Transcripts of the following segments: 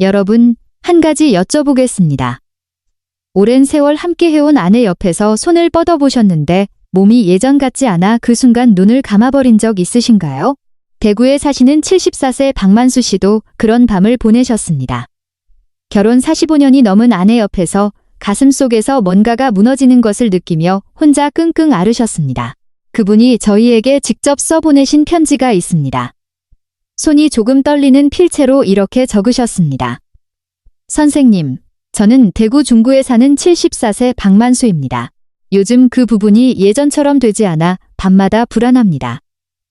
여러분, 한 가지 여쭤보겠습니다. 오랜 세월 함께 해온 아내 옆에서 손을 뻗어보셨는데 몸이 예전 같지 않아 그 순간 눈을 감아버린 적 있으신가요? 대구에 사시는 74세 박만수 씨도 그런 밤을 보내셨습니다. 결혼 45년이 넘은 아내 옆에서 가슴속에서 뭔가가 무너지는 것을 느끼며 혼자 끙끙 앓으셨습니다. 그분이 저희에게 직접 써보내신 편지가 있습니다. 손이 조금 떨리는 필체로 이렇게 적으셨습니다. 선생님, 저는 대구 중구에 사는 74세 박만수입니다. 요즘 그 부분이 예전처럼 되지 않아 밤마다 불안합니다.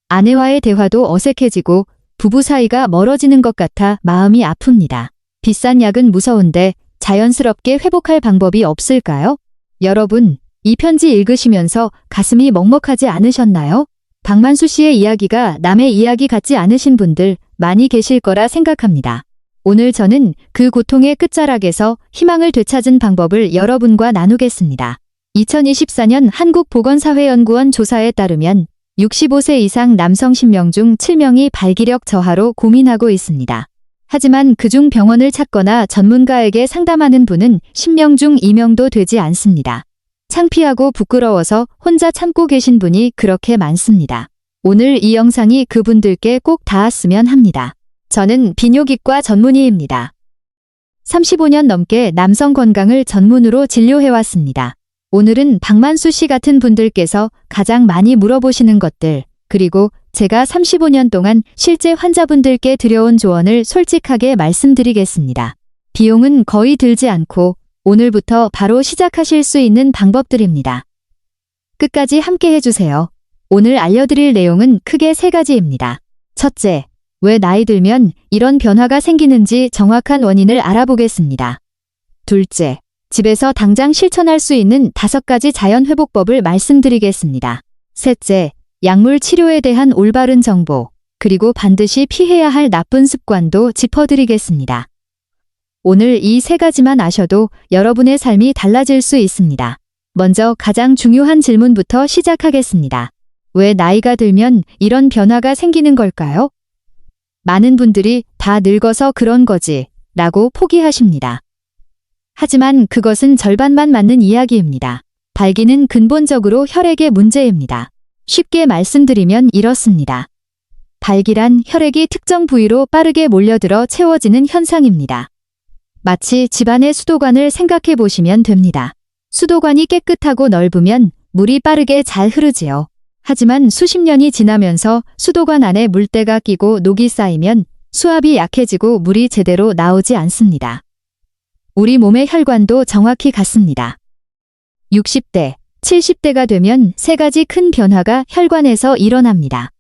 아내와의 대화도 어색해지고 부부 사이가 멀어지는 것 같아 마음이 아픕니다. 비싼 약은 무서운데 자연스럽게 회복할 방법이 없을까요? 여러분, 이 편지 읽으시면서 가슴이 먹먹하지 않으셨나요? 박만수 씨의 이야기가 남의 이야기 같지 않으신 분들 많이 계실 거라 생각합니다. 오늘 저는 그 고통의 끝자락에서 희망을 되찾은 방법을 여러분과 나누겠습니다. 2024년 한국보건사회연구원 조사에 따르면 65세 이상 남성 10명 중 7명이 발기력 저하로 고민하고 있습니다. 하지만 그중 병원을 찾거나 전문가에게 상담하는 분은 10명 중 2명도 되지 않습니다. 창피하고 부끄러워서 혼자 참고 계신 분이 그렇게 많습니다. 오늘 이 영상이 그분들께 꼭 닿았으면 합니다. 저는 비뇨기과 전문의입니다. 35년 넘게 남성 건강을 전문으로 진료해왔습니다. 오늘은 박만수 씨 같은 분들께서 가장 많이 물어보시는 것들, 그리고 제가 35년 동안 실제 환자분들께 드려온 조언을 솔직하게 말씀드리겠습니다. 비용은 거의 들지 않고 오늘부터 바로 시작하실 수 있는 방법들입니다. 끝까지 함께 해주세요. 오늘 알려드릴 내용은 크게 3가지입니다. 첫째, 왜 나이 들면 이런 변화가 생기는지 정확한 원인을 알아보겠습니다. 둘째, 집에서 당장 실천할 수 있는 5가지 자연회복법을 말씀드리겠습니다. 셋째, 약물 치료에 대한 올바른 정보, 그리고 반드시 피해야 할 나쁜 습관도 짚어드리겠습니다. 오늘 이 3가지만 아셔도 여러분의 삶이 달라질 수 있습니다. 먼저 가장 중요한 질문부터 시작하겠습니다. 왜 나이가 들면 이런 변화가 생기는 걸까요? 많은 분들이 다 늙어서 그런 거지 라고 포기하십니다. 하지만 그것은 절반만 맞는 이야기입니다. 발기는 근본적으로 혈액의 문제입니다. 쉽게 말씀드리면 이렇습니다. 발기란 혈액이 특정 부위로 빠르게 몰려들어 채워지는 현상입니다. 마치 집안의 수도관을 생각해 보시면 됩니다. 수도관이 깨끗하고 넓으면 물이 빠르게 잘 흐르지요. 하지만 수십 년이 지나면서 수도관 안에 물때가 끼고 녹이 쌓이면 수압이 약해지고 물이 제대로 나오지 않습니다. 우리 몸의 혈관도 정확히 같습니다. 60대, 70대가 되면 3가지 큰 변화가 혈관에서 일어납니다.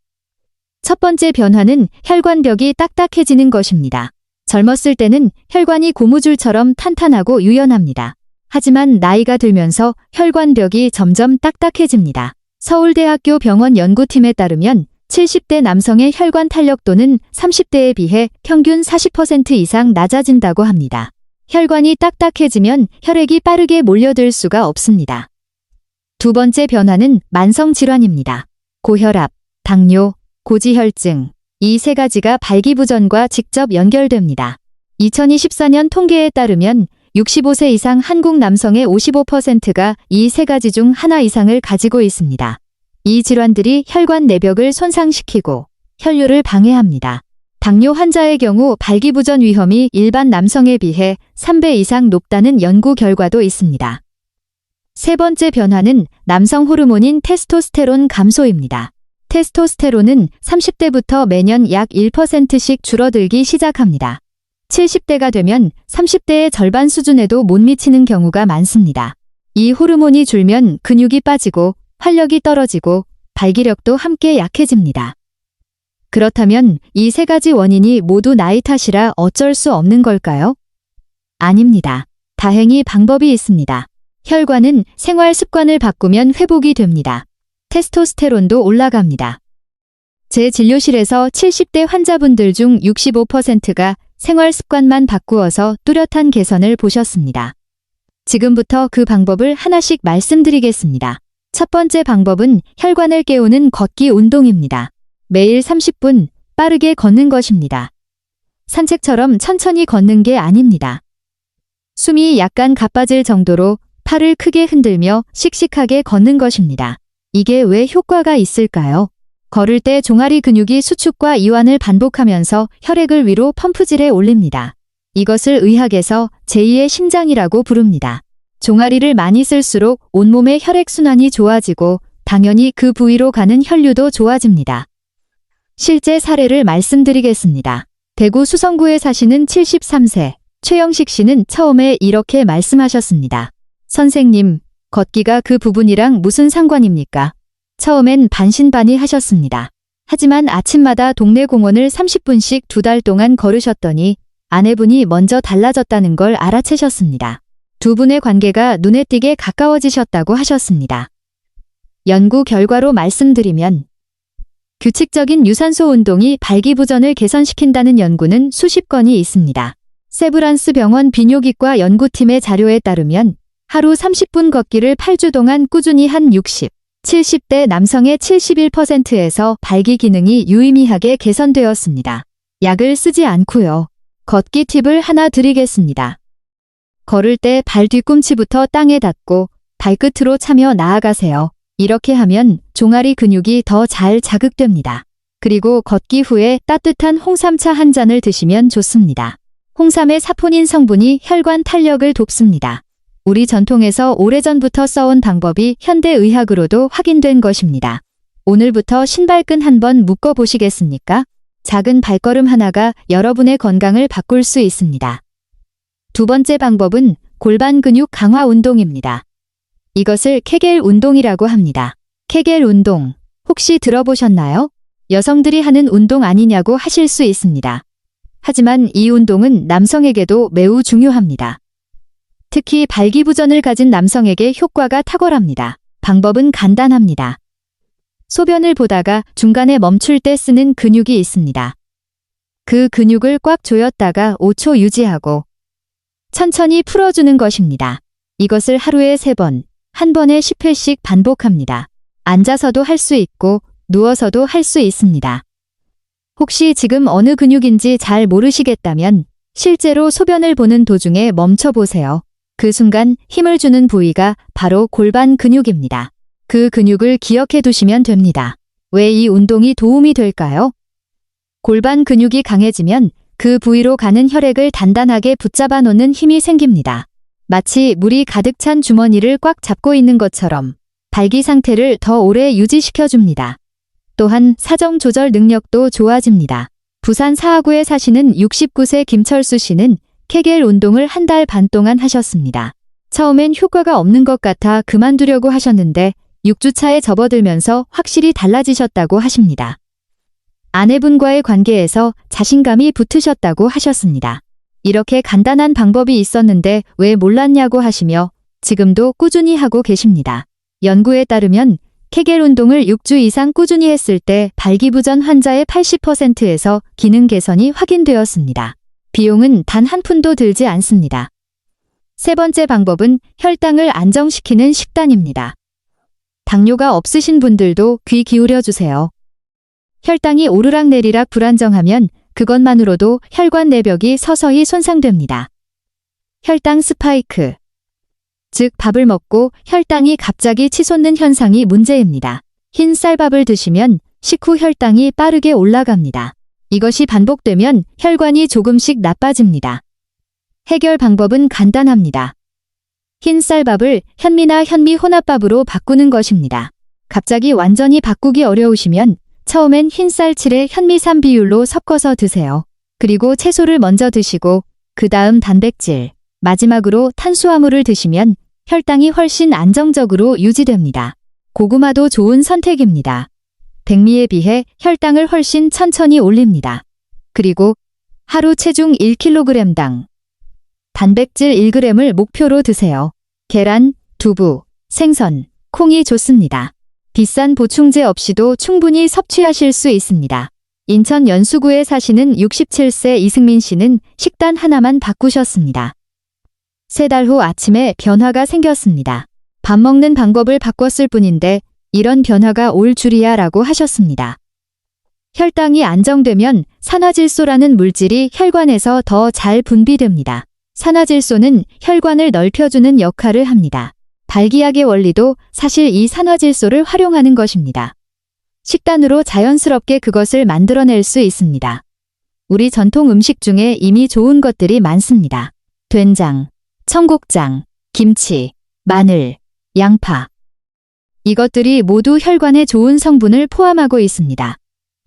첫 번째 변화는 혈관벽이 딱딱해지는 것입니다. 젊었을 때는 혈관이 고무줄처럼 탄탄하고 유연합니다. 하지만 나이가 들면서 혈관벽이 점점 딱딱해집니다. 서울대학교 병원 연구팀에 따르면 70대 남성의 혈관 탄력도는 30대에 비해 평균 40% 이상 낮아진다고 합니다. 혈관이 딱딱해지면 혈액이 빠르게 몰려들 수가 없습니다. 두 번째 변화는 만성질환입니다. 고혈압, 당뇨, 고지혈증, 이 3가지가 발기부전과 직접 연결됩니다. 2024년 통계에 따르면 65세 이상 한국 남성의 55%가 이 3가지 중 하나 이상을 가지고 있습니다. 이 질환들이 혈관 내벽을 손상시키고 혈류를 방해합니다. 당뇨 환자의 경우 발기부전 위험이 일반 남성에 비해 3배 이상 높다는 연구 결과도 있습니다. 세 번째 변화는 남성 호르몬인 테스토스테론 감소입니다. 테스토스테론은 30대부터 매년 약 1%씩 줄어들기 시작합니다. 70대가 되면 30대의 절반 수준에도 못 미치는 경우가 많습니다. 이 호르몬이 줄면 근육이 빠지고 활력이 떨어지고 발기력도 함께 약해집니다. 그렇다면 이 3가지 원인이 모두 나이 탓이라 어쩔 수 없는 걸까요? 아닙니다. 다행히 방법이 있습니다. 혈관은 생활 습관을 바꾸면 회복이 됩니다. 테스토스테론도 올라갑니다. 제 진료실에서 70대 환자분들 중 65%가 생활 습관만 바꾸어서 뚜렷한 개선을 보셨습니다. 지금부터 그 방법을 하나씩 말씀드리겠습니다. 첫 번째 방법은 혈관을 깨우는 걷기 운동입니다. 매일 30분 빠르게 걷는 것입니다. 산책처럼 천천히 걷는 게 아닙니다. 숨이 약간 가빠질 정도로 팔을 크게 흔들며 씩씩하게 걷는 것입니다. 이게 왜 효과가 있을까요? 걸을 때 종아리 근육이 수축과 이완을 반복하면서 혈액을 위로 펌프질해 올립니다. 이것을 의학에서 제2의 심장이라고 부릅니다. 종아리를 많이 쓸수록 온몸의 혈액순환이 좋아지고 당연히 그 부위로 가는 혈류도 좋아집니다. 실제 사례를 말씀드리겠습니다. 대구 수성구에 사시는 73세 최영식 씨는 처음에 이렇게 말씀하셨습니다. 선생님, 걷기가 그 부분이랑 무슨 상관입니까? 처음엔 반신반의하셨습니다. 하지만 아침마다 동네 공원을 30분씩 2달 동안 걸으셨더니 아내분이 먼저 달라졌다는 걸 알아채셨습니다. 두 분의 관계가 눈에 띄게 가까워지셨다고 하셨습니다. 연구 결과로 말씀드리면 규칙적인 유산소 운동이 발기부전을 개선시킨다는 연구는 수십 건이 있습니다. 세브란스 병원 비뇨기과 연구팀의 자료에 따르면 하루 30분 걷기를 8주 동안 꾸준히 한 60, 70대 남성의 71%에서 발기 기능이 유의미하게 개선되었습니다. 약을 쓰지 않고요. 걷기 팁을 하나 드리겠습니다. 걸을 때 발 뒤꿈치부터 땅에 닿고 발끝으로 차며 나아가세요. 이렇게 하면 종아리 근육이 더 잘 자극됩니다. 그리고 걷기 후에 따뜻한 홍삼차 한 잔을 드시면 좋습니다. 홍삼의 사포닌 성분이 혈관 탄력을 돕습니다. 우리 전통에서 오래전부터 써온 방법이 현대의학으로도 확인된 것입니다. 오늘부터 신발끈 한번 묶어 보시겠습니까? 작은 발걸음 하나가 여러분의 건강을 바꿀 수 있습니다. 두 번째 방법은 골반 근육 강화 운동입니다. 이것을 케겔 운동이라고 합니다. 케겔 운동, 혹시 들어보셨나요? 여성들이 하는 운동 아니냐고 하실 수 있습니다. 하지만 이 운동은 남성에게도 매우 중요합니다. 특히 발기부전을 가진 남성에게 효과가 탁월합니다. 방법은 간단합니다. 소변을 보다가 중간에 멈출 때 쓰는 근육이 있습니다. 그 근육을 꽉 조였다가 5초 유지하고 천천히 풀어주는 것입니다. 이것을 하루에 3번, 한 번에 10회씩 반복합니다. 앉아서도 할 수 있고 누워서도 할 수 있습니다. 혹시 지금 어느 근육인지 잘 모르시겠다면 실제로 소변을 보는 도중에 멈춰보세요. 그 순간 힘을 주는 부위가 바로 골반 근육입니다. 그 근육을 기억해 두시면 됩니다. 왜 이 운동이 도움이 될까요? 골반 근육이 강해지면 그 부위로 가는 혈액을 단단하게 붙잡아 놓는 힘이 생깁니다. 마치 물이 가득 찬 주머니를 꽉 잡고 있는 것처럼 발기 상태를 더 오래 유지시켜줍니다. 또한 사정 조절 능력도 좋아집니다. 부산 사하구에 사시는 69세 김철수 씨는 케겔 운동을 1달 반 동안 하셨습니다. 처음엔 효과가 없는 것 같아 그만두려고 하셨는데 6주차에 접어들면서 확실히 달라지셨다고 하십니다. 아내분과의 관계에서 자신감이 붙으셨다고 하셨습니다. 이렇게 간단한 방법이 있었는데 왜 몰랐냐고 하시며 지금도 꾸준히 하고 계십니다. 연구에 따르면 케겔 운동을 6주 이상 꾸준히 했을 때 발기부전 환자의 80%에서 기능 개선이 확인되었습니다. 비용은 단 한 푼도 들지 않습니다. 세 번째 방법은 혈당을 안정시키는 식단입니다. 당뇨가 없으신 분들도 귀 기울여 주세요. 혈당이 오르락내리락 불안정하면 그것만으로도 혈관 내벽이 서서히 손상됩니다. 혈당 스파이크, 즉 밥을 먹고 혈당이 갑자기 치솟는 현상이 문제입니다. 흰 쌀밥을 드시면 식후 혈당이 빠르게 올라갑니다. 이것이 반복되면 혈관이 조금씩 나빠집니다. 해결 방법은 간단합니다. 흰 쌀밥을 현미나 현미 혼합밥으로 바꾸는 것입니다. 갑자기 완전히 바꾸기 어려우시면 처음엔 흰쌀7에 현미3 비율로 섞어서 드세요. 그리고 채소를 먼저 드시고 그 다음 단백질, 마지막으로 탄수화물을 드시면 혈당이 훨씬 안정적으로 유지됩니다. 고구마도 좋은 선택입니다. 백미에 비해 혈당을 훨씬 천천히 올립니다. 그리고 하루 체중 1kg당 단백질 1g을 목표로 드세요. 계란, 두부, 생선, 콩이 좋습니다. 비싼 보충제 없이도 충분히 섭취하실 수 있습니다. 인천 연수구에 사시는 67세 이승민 씨는 식단 하나만 바꾸셨습니다. 3달 후 아침에 변화가 생겼습니다. 밥 먹는 방법을 바꿨을 뿐인데 이런 변화가 올 줄이야 라고 하셨습니다. 혈당이 안정되면 산화질소라는 물질이 혈관에서 더 잘 분비됩니다. 산화질소는 혈관을 넓혀주는 역할을 합니다. 발기약의 원리도 사실 이 산화질소를 활용하는 것입니다. 식단으로 자연스럽게 그것을 만들어낼 수 있습니다. 우리 전통 음식 중에 이미 좋은 것들이 많습니다. 된장, 청국장, 김치, 마늘, 양파. 이것들이 모두 혈관에 좋은 성분을 포함하고 있습니다.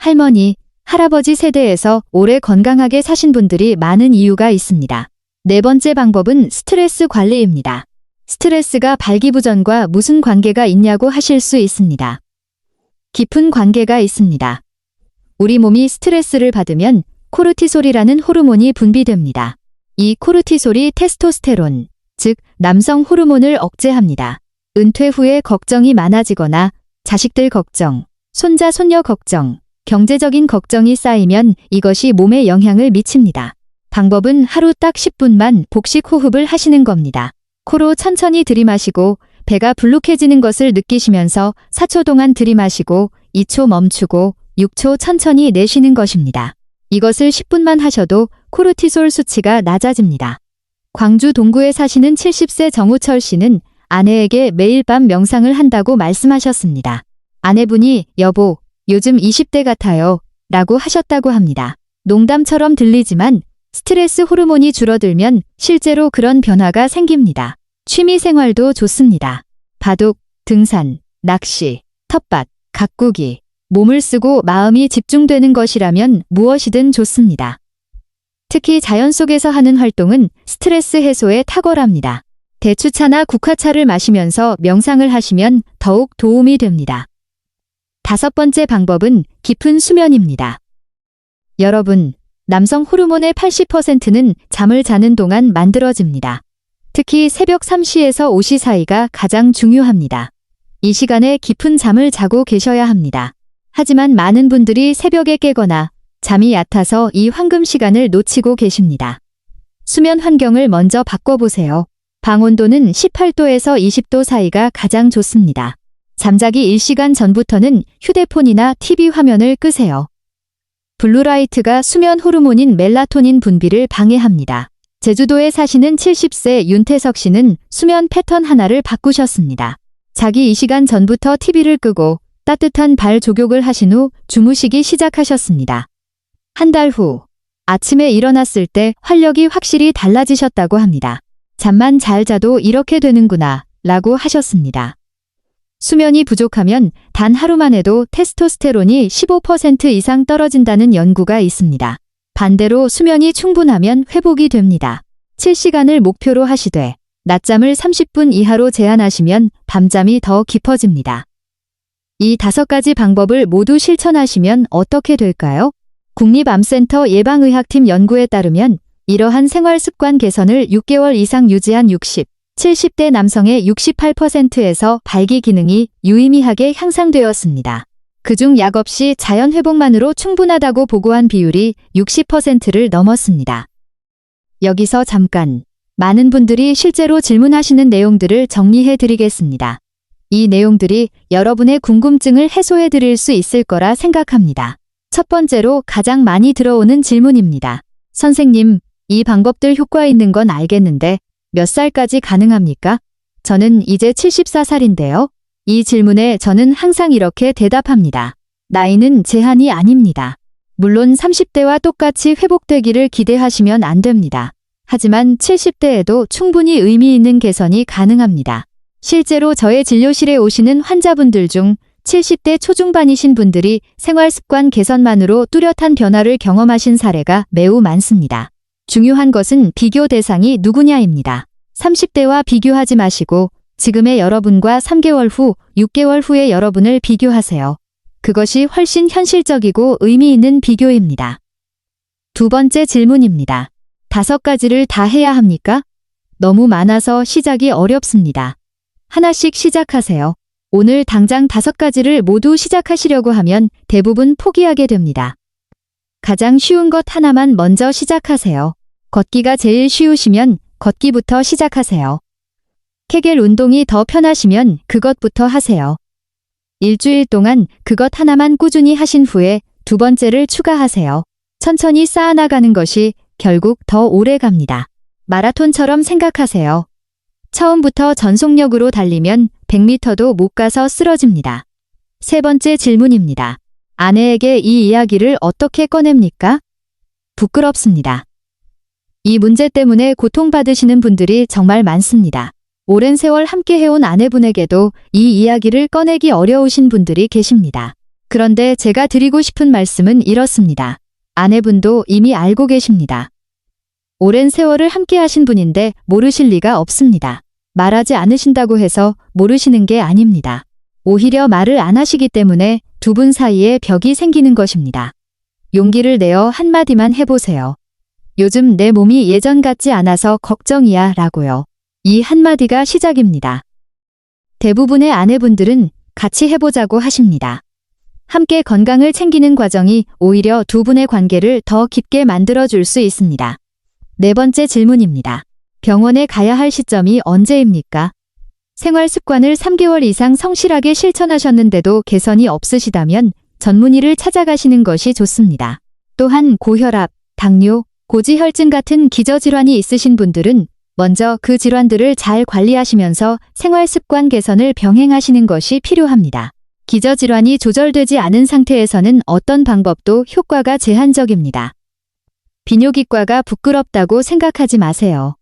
할머니, 할아버지 세대에서 오래 건강하게 사신 분들이 많은 이유가 있습니다. 네 번째 방법은 스트레스 관리입니다. 스트레스가 발기부전과 무슨 관계가 있냐고 하실 수 있습니다. 깊은 관계가 있습니다. 우리 몸이 스트레스를 받으면 코르티솔이라는 호르몬이 분비됩니다. 이 코르티솔이 테스토스테론, 즉 남성 호르몬을 억제합니다. 은퇴 후에 걱정이 많아지거나 자식들 걱정, 손자 손녀 걱정, 경제적인 걱정이 쌓이면 이것이 몸에 영향을 미칩니다. 방법은 하루 딱 10분만 복식 호흡을 하시는 겁니다. 코로 천천히 들이마시고 배가 불룩해지는 것을 느끼시면서 4초 동안 들이마시고 2초 멈추고 6초 천천히 내쉬는 것입니다. 이것을 10분만 하셔도 코르티솔 수치가 낮아집니다. 광주 동구에 사시는 70세 정우철 씨는 아내에게 매일 밤 명상을 한다고 말씀하셨습니다. 아내분이 여보, 요즘 20대 같아요 라고 하셨다고 합니다. 농담처럼 들리지만 스트레스 호르몬이 줄어들면 실제로 그런 변화가 생깁니다. 취미 생활도 좋습니다. 바둑, 등산, 낚시, 텃밭, 가꾸기, 몸을 쓰고 마음이 집중되는 것이라면 무엇이든 좋습니다. 특히 자연 속에서 하는 활동은 스트레스 해소에 탁월합니다. 대추차나 국화차를 마시면서 명상을 하시면 더욱 도움이 됩니다. 5번째 방법은 깊은 수면입니다. 여러분, 남성 호르몬의 80%는 잠을 자는 동안 만들어집니다. 특히 새벽 3시에서 5시 사이가 가장 중요합니다. 이 시간에 깊은 잠을 자고 계셔야 합니다. 하지만 많은 분들이 새벽에 깨거나 잠이 얕아서 이 황금 시간을 놓치고 계십니다. 수면 환경을 먼저 바꿔보세요. 방 온도는 18도에서 20도 사이가 가장 좋습니다. 잠자기 1시간 전부터는 휴대폰이나 TV 화면을 끄세요. 블루라이트가 수면 호르몬인 멜라토닌 분비를 방해합니다. 제주도에 사시는 70세 윤태석 씨는 수면 패턴 하나를 바꾸셨습니다. 자기 2시간 전부터 TV를 끄고 따뜻한 발 조격을 하신 후 주무시기 시작하셨습니다. 한 달 후, 아침에 일어났을 때 활력이 확실히 달라지셨다고 합니다. 잠만 잘 자도 이렇게 되는구나 라고 하셨습니다. 수면이 부족하면 단 하루만 해도 테스토스테론이 15% 이상 떨어진다는 연구가 있습니다. 반대로 수면이 충분하면 회복이 됩니다. 7시간을 목표로 하시되 낮잠을 30분 이하로 제한하시면 밤잠이 더 깊어집니다. 이 5가지 방법을 모두 실천하시면 어떻게 될까요? 국립암센터 예방의학팀 연구에 따르면 이러한 생활습관 개선을 6개월 이상 유지한 70대 남성의 68%에서 발기 기능이 유의미하게 향상되었습니다. 그중 약 없이 자연 회복만으로 충분하다고 보고한 비율이 60%를 넘었습니다. 여기서 잠깐 많은 분들이 실제로 질문하시는 내용들을 정리해 드리겠습니다. 이 내용들이 여러분의 궁금증을 해소해 드릴 수 있을 거라 생각합니다. 첫 번째로 가장 많이 들어오는 질문입니다. 선생님, 이 방법들 효과 있는 건 알겠는데 몇 살까지 가능합니까? 저는 이제 74살인데요. 이 질문에 저는 항상 이렇게 대답합니다. 나이는 제한이 아닙니다. 물론 30대와 똑같이 회복되기를 기대하시면 안 됩니다. 하지만 70대에도 충분히 의미 있는 개선이 가능합니다. 실제로 저의 진료실에 오시는 환자분들 중 70대 초중반이신 분들이 생활습관 개선만으로 뚜렷한 변화를 경험하신 사례가 매우 많습니다. 중요한 것은 비교 대상이 누구냐입니다. 30대와 비교하지 마시고 지금의 여러분과 3개월 후, 6개월 후의 여러분을 비교하세요. 그것이 훨씬 현실적이고 의미 있는 비교입니다. 2번째 질문입니다. 5가지를 다 해야 합니까? 너무 많아서 시작이 어렵습니다. 하나씩 시작하세요. 오늘 당장 5가지를 모두 시작하시려고 하면 대부분 포기하게 됩니다. 가장 쉬운 것 하나만 먼저 시작하세요. 걷기가 제일 쉬우시면 걷기부터 시작하세요. 케겔 운동이 더 편하시면 그것부터 하세요. 일주일 동안 그것 하나만 꾸준히 하신 후에 두 번째를 추가하세요. 천천히 쌓아나가는 것이 결국 더 오래 갑니다. 마라톤처럼 생각하세요. 처음부터 전속력으로 달리면 100m도 못 가서 쓰러집니다. 세 번째 질문입니다. 아내에게 이 이야기를 어떻게 꺼냅니까? 부끄럽습니다. 이 문제 때문에 고통받으시는 분들이 정말 많습니다. 오랜 세월 함께 해온 아내분에게도 이 이야기를 꺼내기 어려우신 분들이 계십니다. 그런데 제가 드리고 싶은 말씀은 이렇습니다. 아내분도 이미 알고 계십니다. 오랜 세월을 함께 하신 분인데 모르실 리가 없습니다. 말하지 않으신다고 해서 모르시는 게 아닙니다. 오히려 말을 안 하시기 때문에 두 분 사이에 벽이 생기는 것입니다. 용기를 내어 한마디만 해보세요. 요즘 내 몸이 예전 같지 않아서 걱정이야 라고요. 이 한마디가 시작입니다. 대부분의 아내분들은 같이 해보자고 하십니다. 함께 건강을 챙기는 과정이 오히려 두 분의 관계를 더 깊게 만들어줄 수 있습니다. 네 번째 질문입니다. 병원에 가야 할 시점이 언제입니까? 생활 습관을 3개월 이상 성실하게 실천하셨는데도 개선이 없으시다면 전문의를 찾아가시는 것이 좋습니다. 또한 고혈압, 당뇨, 고지혈증 같은 기저질환이 있으신 분들은 먼저 그 질환들을 잘 관리하시면서 생활 습관 개선을 병행하시는 것이 필요합니다. 기저질환이 조절되지 않은 상태에서는 어떤 방법도 효과가 제한적입니다. 비뇨기과가 부끄럽다고 생각하지 마세요.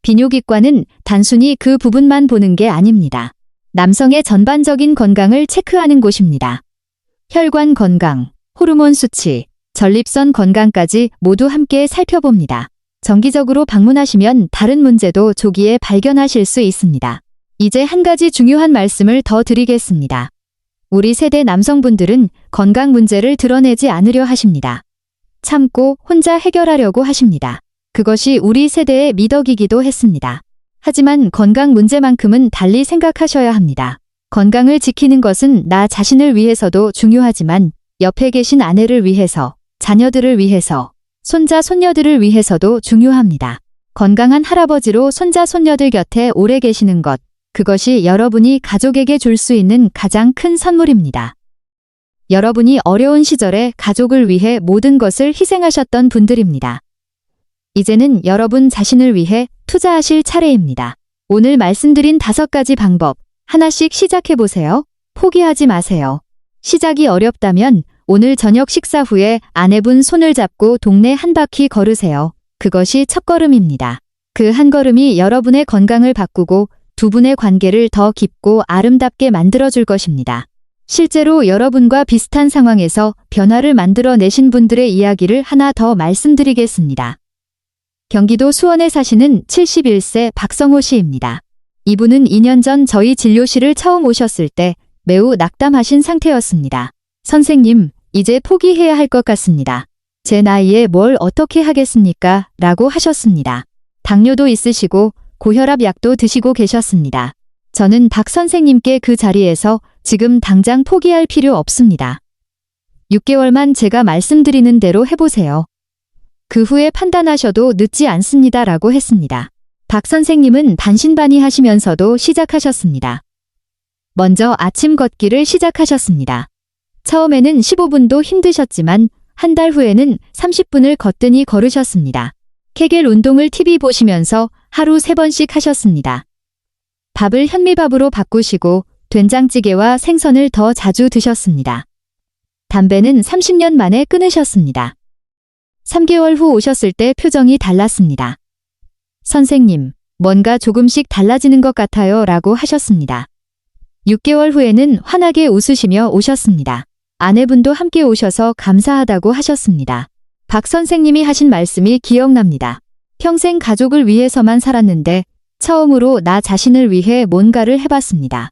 비뇨기과는 단순히 그 부분만 보는 게 아닙니다. 남성의 전반적인 건강을 체크하는 곳입니다. 혈관 건강, 호르몬 수치, 전립선 건강까지 모두 함께 살펴봅니다. 정기적으로 방문하시면 다른 문제도 조기에 발견하실 수 있습니다. 이제 한 가지 중요한 말씀을 더 드리겠습니다. 우리 세대 남성분들은 건강 문제를 드러내지 않으려 하십니다. 참고 혼자 해결하려고 하십니다. 그것이 우리 세대의 미덕이기도 했습니다. 하지만 건강 문제만큼은 달리 생각하셔야 합니다. 건강을 지키는 것은 나 자신을 위해서도 중요하지만 옆에 계신 아내를 위해서, 자녀들을 위해서, 손자, 손녀들을 위해서도 중요합니다. 건강한 할아버지로 손자, 손녀들 곁에 오래 계시는 것, 그것이 여러분이 가족에게 줄 수 있는 가장 큰 선물입니다. 여러분이 어려운 시절에 가족을 위해 모든 것을 희생하셨던 분들입니다. 이제는 여러분 자신을 위해 투자하실 차례입니다. 오늘 말씀드린 5가지 방법, 하나씩 시작해보세요. 포기하지 마세요. 시작이 어렵다면 오늘 저녁 식사 후에 아내분 손을 잡고 동네 한 바퀴 걸으세요. 그것이 첫걸음입니다. 그 한 걸음이 여러분의 건강을 바꾸고 두 분의 관계를 더 깊고 아름답게 만들어줄 것입니다. 실제로 여러분과 비슷한 상황에서 변화를 만들어내신 분들의 이야기를 하나 더 말씀드리겠습니다. 경기도 수원에 사시는 71세 박성호 씨입니다. 이분은 2년 전 저희 진료실을 처음 오셨을 때 매우 낙담하신 상태였습니다. 선생님, 이제 포기해야 할 것 같습니다. 제 나이에 뭘 어떻게 하겠습니까? 라고 하셨습니다. 당뇨도 있으시고 고혈압 약도 드시고 계셨습니다. 저는 박 선생님께 그 자리에서 지금 당장 포기할 필요 없습니다. 6개월만 제가 말씀드리는 대로 해보세요. 그 후에 판단하셔도 늦지 않습니다. 라고 했습니다. 박 선생님은 반신반의하시면서도 시작하셨습니다. 먼저 아침 걷기를 시작하셨습니다. 처음에는 15분도 힘드셨지만 한 달 후에는 30분을 거뜬히 걸으셨습니다. 케겔 운동을 TV 보시면서 하루 3번씩 하셨습니다. 밥을 현미밥으로 바꾸시고 된장찌개와 생선을 더 자주 드셨습니다. 담배는 30년 만에 끊으셨습니다. 3개월 후 오셨을 때 표정이 달랐습니다. 선생님, 뭔가 조금씩 달라지는 것 같아요 라고 하셨습니다. 6개월 후에는 환하게 웃으시며 오셨습니다. 아내분도 함께 오셔서 감사하다고 하셨습니다. 박 선생님이 하신 말씀이 기억납니다. 평생 가족을 위해서만 살았는데 처음으로 나 자신을 위해 뭔가를 해봤습니다.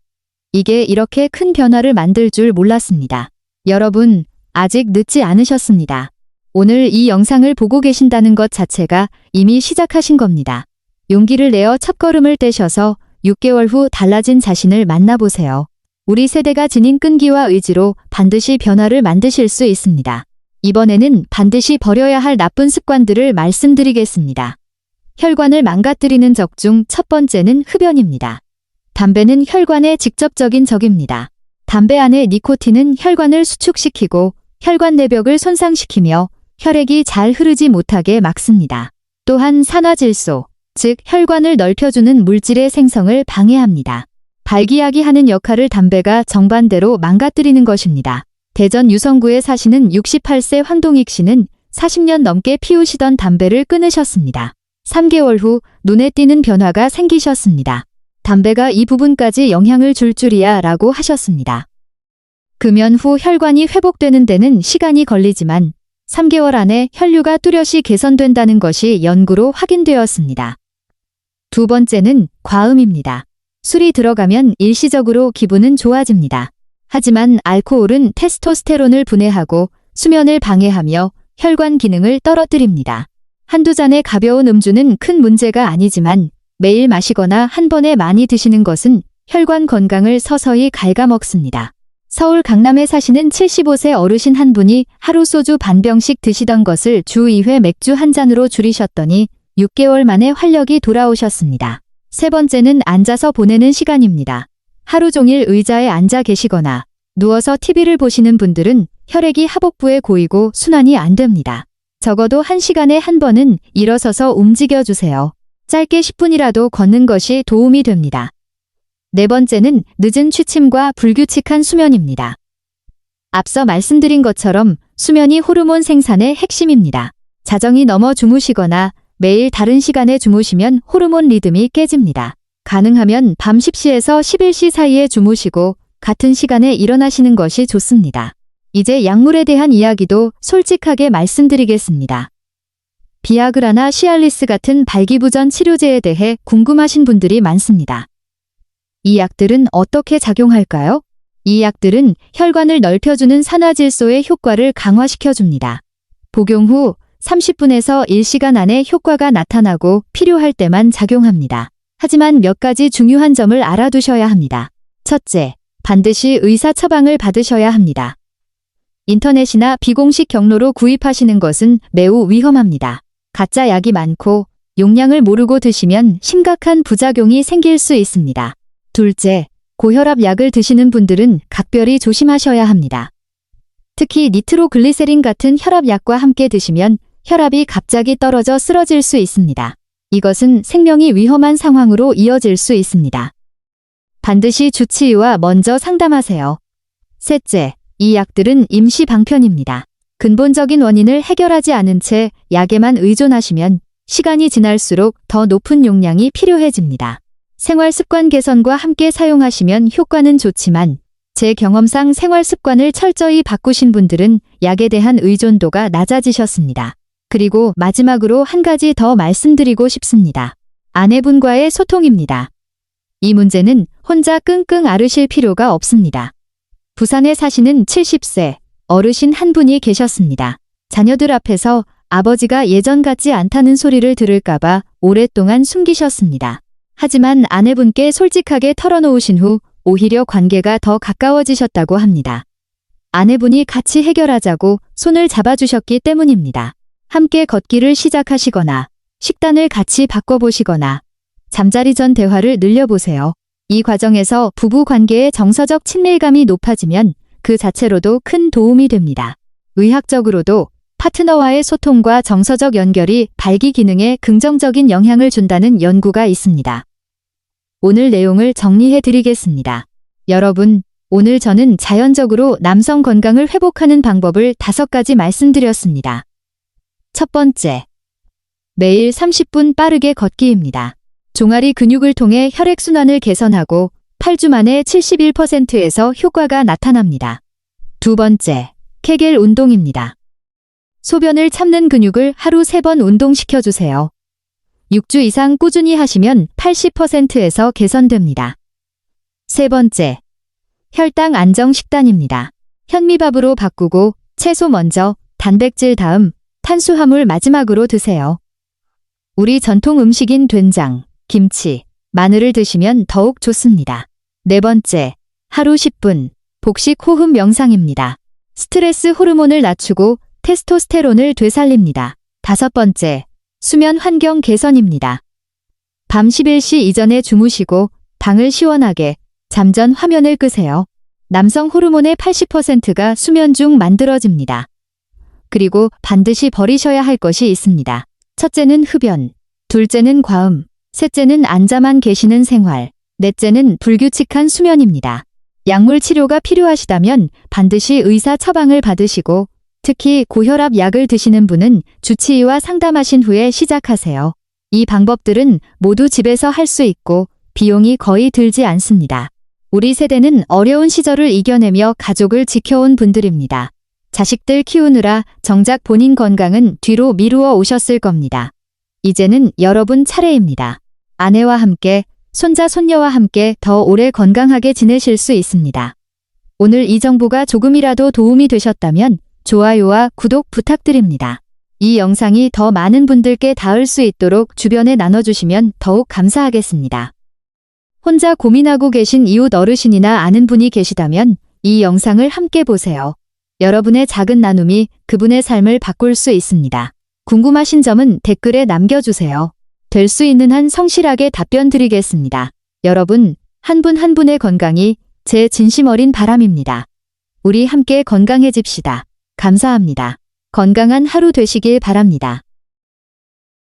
이게 이렇게 큰 변화를 만들 줄 몰랐습니다. 여러분, 아직 늦지 않으셨습니다. 오늘 이 영상을 보고 계신다는 것 자체가 이미 시작하신 겁니다. 용기를 내어 첫걸음을 떼셔서 6개월 후 달라진 자신을 만나보세요. 우리 세대가 지닌 끈기와 의지로 반드시 변화를 만드실 수 있습니다. 이번에는 반드시 버려야 할 나쁜 습관들을 말씀드리겠습니다. 혈관을 망가뜨리는 적 중 첫 번째는 흡연입니다. 담배는 혈관의 직접적인 적입니다. 담배 안의 니코틴은 혈관을 수축시키고 혈관 내벽을 손상시키며 혈액이 잘 흐르지 못하게 막습니다. 또한 산화질소, 즉 혈관을 넓혀주는 물질의 생성을 방해합니다. 발기하기 역할을 담배가 정반대로 망가뜨리는 것입니다. 대전 유성구에 사시는 68세 황동익 씨는 40년 넘게 피우시던 담배를 끊으셨습니다. 3개월 후 눈에 띄는 변화가 생기셨습니다. 담배가 이 부분까지 영향을 줄 줄이야 라고 하셨습니다. 금연 후 혈관이 회복되는 데는 시간이 걸리지만 3개월 안에 혈류가 뚜렷이 개선된다는 것이 연구로 확인되었습니다. 두 번째는 과음입니다. 술이 들어가면 일시적으로 기분은 좋아집니다. 하지만 알코올은 테스토스테론을 분해하고 수면을 방해하며 혈관 기능을 떨어뜨립니다. 한두 잔의 가벼운 음주는 큰 문제가 아니지만 매일 마시거나 한 번에 많이 드시는 것은 혈관 건강을 서서히 갉아먹습니다. 서울 강남에 사시는 75세 어르신 한 분이 하루 소주 반 병씩 드시던 것을 주 2회 맥주 한 잔으로 줄이셨더니 6개월 만에 활력이 돌아오셨습니다. 세 번째는 앉아서 보내는 시간입니다. 하루 종일 의자에 앉아 계시거나 누워서 TV를 보시는 분들은 혈액이 하복부에 고이고 순환이 안 됩니다. 적어도 1시간에 한 번은 일어서서 움직여주세요. 짧게 10분이라도 걷는 것이 도움이 됩니다. 네 번째는 늦은 취침과 불규칙한 수면입니다. 앞서 말씀드린 것처럼 수면이 호르몬 생산의 핵심입니다. 자정이 넘어 주무시거나 매일 다른 시간에 주무시면 호르몬 리듬이 깨집니다. 가능하면 밤 10시에서 11시 사이에 주무시고 같은 시간에 일어나시는 것이 좋습니다. 이제 약물에 대한 이야기도 솔직하게 말씀드리겠습니다. 비아그라나 시알리스 같은 발기부전 치료제에 대해 궁금하신 분들이 많습니다. 이 약들은 어떻게 작용할까요? 이 약들은 혈관을 넓혀주는 산화질소의 효과를 강화시켜줍니다. 복용 후 30분에서 1시간 안에 효과가 나타나고 필요할 때만 작용합니다. 하지만 몇 가지 중요한 점을 알아두셔야 합니다. 첫째, 반드시 의사 처방을 받으셔야 합니다. 인터넷이나 비공식 경로로 구입하시는 것은 매우 위험합니다. 가짜 약이 많고 용량을 모르고 드시면 심각한 부작용이 생길 수 있습니다. 둘째, 고혈압 약을 드시는 분들은 각별히 조심하셔야 합니다. 특히 니트로글리세린 같은 혈압약과 함께 드시면 혈압이 갑자기 떨어져 쓰러질 수 있습니다. 이것은 생명이 위험한 상황으로 이어질 수 있습니다. 반드시 주치의와 먼저 상담하세요. 셋째, 이 약들은 임시 방편입니다. 근본적인 원인을 해결하지 않은 채 약에만 의존하시면 시간이 지날수록 더 높은 용량이 필요해집니다. 생활 습관 개선과 함께 사용하시면 효과는 좋지만 제 경험상 생활 습관을 철저히 바꾸신 분들은 약에 대한 의존도가 낮아지셨습니다. 그리고 마지막으로 한 가지 더 말씀드리고 싶습니다. 아내분과의 소통입니다. 이 문제는 혼자 끙끙 앓으실 필요가 없습니다. 부산에 사시는 70세 어르신 한 분이 계셨습니다. 자녀들 앞에서 아버지가 예전 같지 않다는 소리를 들을까봐 오랫동안 숨기셨습니다. 하지만 아내분께 솔직하게 털어놓으신 후 오히려 관계가 더 가까워지셨다고 합니다. 아내분이 같이 해결하자고 손을 잡아주셨기 때문입니다. 함께 걷기를 시작하시거나 식단을 같이 바꿔보시거나 잠자리 전 대화를 늘려보세요. 이 과정에서 부부 관계의 정서적 친밀감이 높아지면 그 자체로도 큰 도움이 됩니다. 의학적으로도 파트너와의 소통과 정서적 연결이 발기 기능에 긍정적인 영향을 준다는 연구가 있습니다. 오늘 내용을 정리해 드리겠습니다. 여러분, 오늘 저는 자연적으로 남성 건강을 회복하는 방법을 5가지 말씀드렸습니다. 첫 번째, 매일 30분 빠르게 걷기입니다. 종아리 근육을 통해 혈액순환을 개선하고 8주 만에 71%에서 효과가 나타납니다. 두 번째, 케겔 운동입니다. 소변을 참는 근육을 하루 3번 운동시켜주세요. 6주 이상 꾸준히 하시면 80%에서 개선됩니다. 세 번째, 혈당 안정 식단입니다. 현미밥으로 바꾸고 채소 먼저, 단백질 다음, 탄수화물 마지막으로 드세요. 우리 전통 음식인 된장, 김치, 마늘을 드시면 더욱 좋습니다. 네 번째, 하루 10분, 복식 호흡 명상입니다. 스트레스 호르몬을 낮추고 테스토스테론을 되살립니다. 다섯 번째, 수면 환경 개선입니다. 밤 11시 이전에 주무시고 방을 시원하게 잠 전 화면을 끄세요. 남성 호르몬의 80%가 수면 중 만들어집니다. 그리고 반드시 버리셔야 할 것이 있습니다. 첫째는 흡연, 둘째는 과음, 셋째는 앉아만 계시는 생활, 넷째는 불규칙한 수면입니다. 약물 치료가 필요하시다면 반드시 의사 처방을 받으시고 특히 고혈압 약을 드시는 분은 주치의와 상담하신 후에 시작하세요. 이 방법들은 모두 집에서 할 수 있고 비용이 거의 들지 않습니다. 우리 세대는 어려운 시절을 이겨내며 가족을 지켜온 분들입니다. 자식들 키우느라 정작 본인 건강은 뒤로 미루어 오셨을 겁니다. 이제는 여러분 차례입니다. 아내와 함께, 손자, 손녀와 함께 더 오래 건강하게 지내실 수 있습니다. 오늘 이 정보가 조금이라도 도움이 되셨다면 좋아요와 구독 부탁드립니다. 이 영상이 더 많은 분들께 닿을 수 있도록 주변에 나눠주시면 더욱 감사하겠습니다. 혼자 고민하고 계신 이웃 어르신이나 아는 분이 계시다면 이 영상을 함께 보세요. 여러분의 작은 나눔이 그분의 삶을 바꿀 수 있습니다. 궁금하신 점은 댓글에 남겨주세요. 될 수 있는 한 성실하게 답변 드리겠습니다. 여러분, 한 분 한 분의 건강이 제 진심 어린 바람입니다. 우리 함께 건강해집시다. 감사합니다. 건강한 하루 되시길 바랍니다.